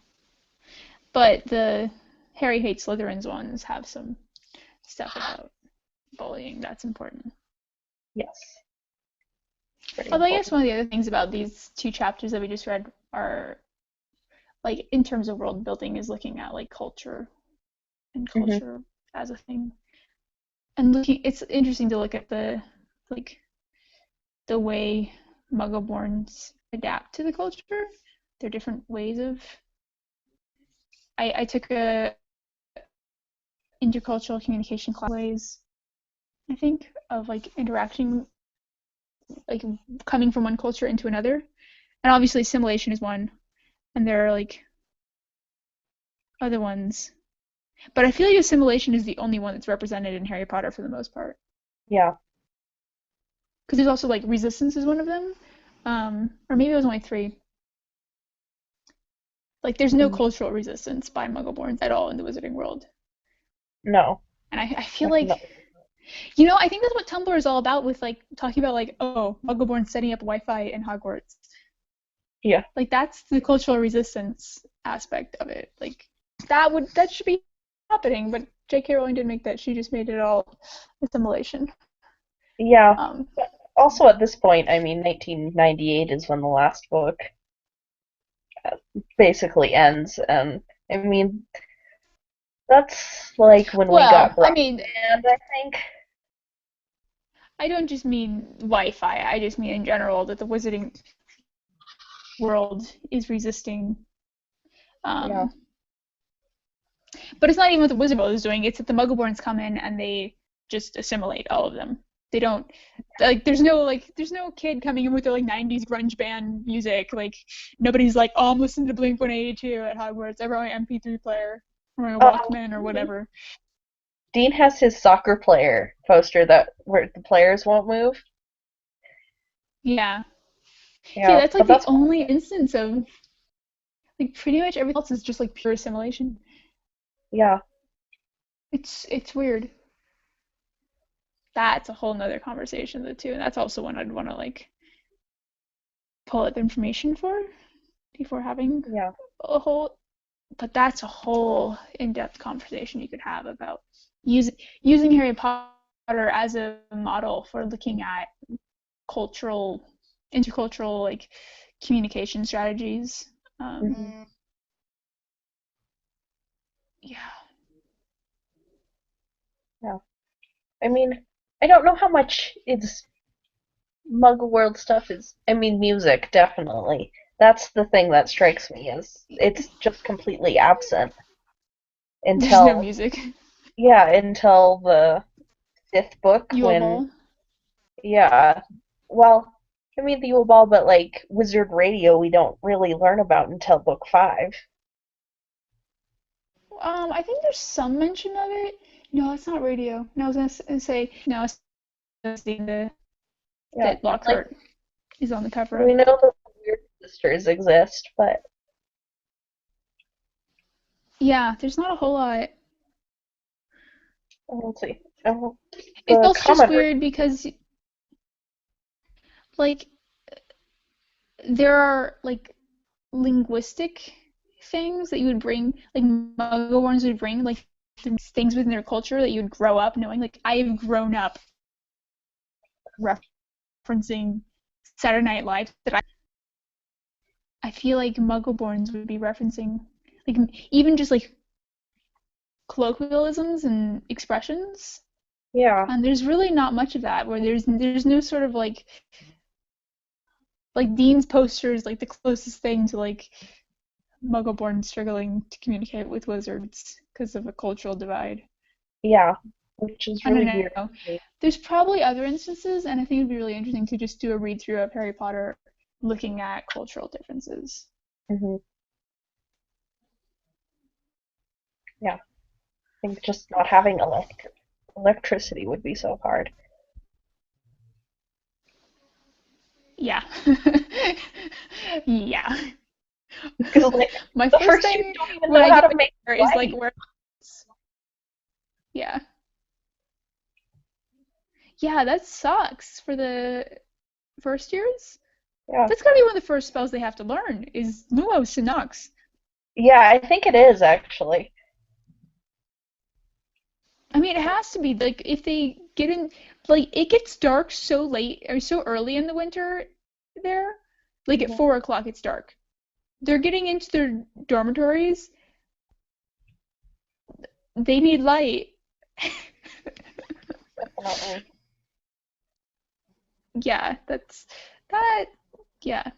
A: But the Harry Hates Slytherins ones have some stuff about bullying that's important.
B: Yes, very
A: Although I guess
B: important.
A: one of the other things about these two chapters that we just read are like in terms of world building is looking at like culture and
B: Hmm.
A: culture as a thing. And looking it's interesting to look at like the way Muggleborns adapt to the culture. Their different ways of I took a intercultural communication class ways, I think, of like interacting like coming from one culture into another. And obviously assimilation is one. And there are like other ones. But I feel like assimilation is the only one that's represented in Harry Potter for the most part.
B: Yeah.
A: Because there's also like resistance is one of them. Or maybe it was only three. Like there's no
B: Mm.
A: cultural resistance by Muggleborns at all in the Wizarding World.
B: No,
A: And I feel like,
B: definitely.
A: I think that's what Tumblr is all about with like talking about like, oh, Muggleborns setting up Wi-Fi in Hogwarts.
B: Yeah.
A: Like that's the cultural resistance aspect of it. Like that should be happening, but J.K. Rowling didn't make that. She just made it all assimilation.
B: Yeah.
A: Um,
B: But also at this point, I mean, 1998 is when the last book basically ends, and I mean, that's like when we got
A: well, I mean,
B: broadband, I think.
A: I don't just mean Wi-Fi. I just mean in general that the Wizarding World is resisting.
B: Yeah.
A: Um, but it's not even what the Wizarding World is doing. It's that the Muggleborns come in and they just assimilate all of them. They don't like. There's no kid coming in with their like '90s grunge band music. Like nobody's like, oh, I'm listening to Blink 182 at Hogwarts. Everyone on MP3 player or a Walkman or
B: Mhm.
A: whatever.
B: Dean has his soccer player poster that where the players won't move.
A: Yeah, yeah.
B: Yeah,
A: That's like
B: but
A: the
B: that's
A: only instance of like pretty much everything else is just like pure assimilation.
B: yeah.
A: It's weird. That's a whole nother conversation though too, and that's also one I'd want to like pull up information for before having
B: Yeah.
A: a whole. But that's a whole in-depth conversation you could have about using Harry Potter as a model for looking at cultural, intercultural like communication strategies.
B: Hmm.
A: Yeah,
B: Yeah. I mean, I don't know how much it's Muggle World stuff is. I mean, music definitely. That's the thing that strikes me is it's just completely absent
A: there's no
B: until
A: music.
B: until the fifth book
A: You
B: when
A: ball.
B: yeah. Well, I mean the Yule Ball, but like Wizard Radio, we don't really learn about until book five.
A: I think there's some mention of it. No, it's not radio. No, I was gonna say no. It's the
B: Yeah,
A: that
B: and like
A: Lockhart is on the cover of.
B: we know the Weird Sisters exist, but
A: Yeah, there's not a whole lot.
B: let's see.
A: It's
B: The
A: also just
B: common room.
A: weird because like there are like linguistic things that you would bring, like Muggleborns would bring, like things within their culture that you would grow up knowing. Like I've grown up referencing Saturday Night Live that I feel like Muggleborns would be referencing, like even just like colloquialisms and expressions.
B: Yeah,
A: And there's really not much of that where there's no sort of like Dean's poster is like the closest thing to like Muggleborn struggling to communicate with wizards because of a cultural divide.
B: yeah, which is
A: I don't
B: really weird
A: know.
B: to me.
A: There's probably other instances, and I think it'd be really interesting to just do a read through of Harry Potter looking at cultural differences.
B: Hmm. Yeah, I think just not having electricity would be so hard.
A: Yeah. Yeah.
B: Because like
A: My
B: the
A: first
B: first two
A: thing
B: don't even
A: when
B: know
A: I
B: how
A: get
B: to make
A: there is like
B: light.
A: where, yeah. Yeah, that sucks for the first years.
B: Yeah,
A: That's gotta be one of the first spells they have to learn is Lumos Synux.
B: yeah, I think it is actually.
A: I mean, it has to be like if they get in, like it gets dark so late or so early in the winter there, like at
B: Hmm.
A: 4 o'clock it's dark. They're getting into their dormitories. They need light.
B: Definitely.
A: Yeah, that's that. Yeah,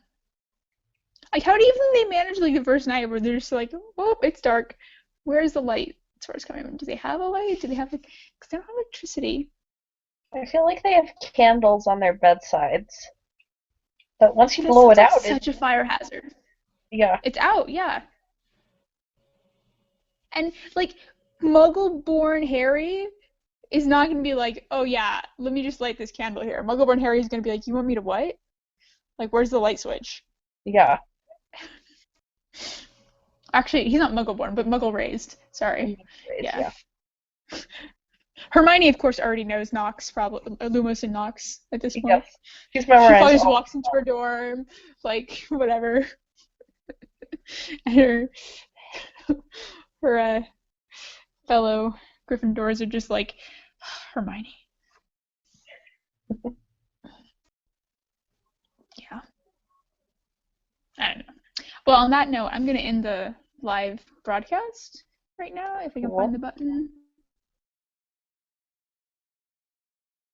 A: like how do you think they manage like the first night where they're just like, oh, it's dark. Where's the light? As far as coming from, do they have a light? Do they have like? Because they don't have electricity.
B: I feel like they have candles on their bedsides, but once you
A: That
B: blow
A: sounds
B: it
A: like
B: out,
A: such a fire hazard.
B: yeah,
A: It's out, yeah. And like Muggle-born Harry is not gonna be like, oh yeah, let me just light this candle here. Muggle-born Harry is gonna be like, you want me to what? Like, where's the light switch?
B: yeah.
A: Actually, he's not Muggle-born, but Muggle-raised. Sorry.
B: Anyways,
A: Yeah.
B: yeah.
A: Hermione, of course, already knows Nox, probably Lumos and Nox at this point.
B: Yes, she's
A: She
B: memorized
A: probably just
B: all.
A: walks into her dorm, like whatever, and her fellow Gryffindors are just like Hermione. Yeah, I don't know. Well, on that note, I'm gonna end the live broadcast right now if I can find
B: Cool.
A: the button.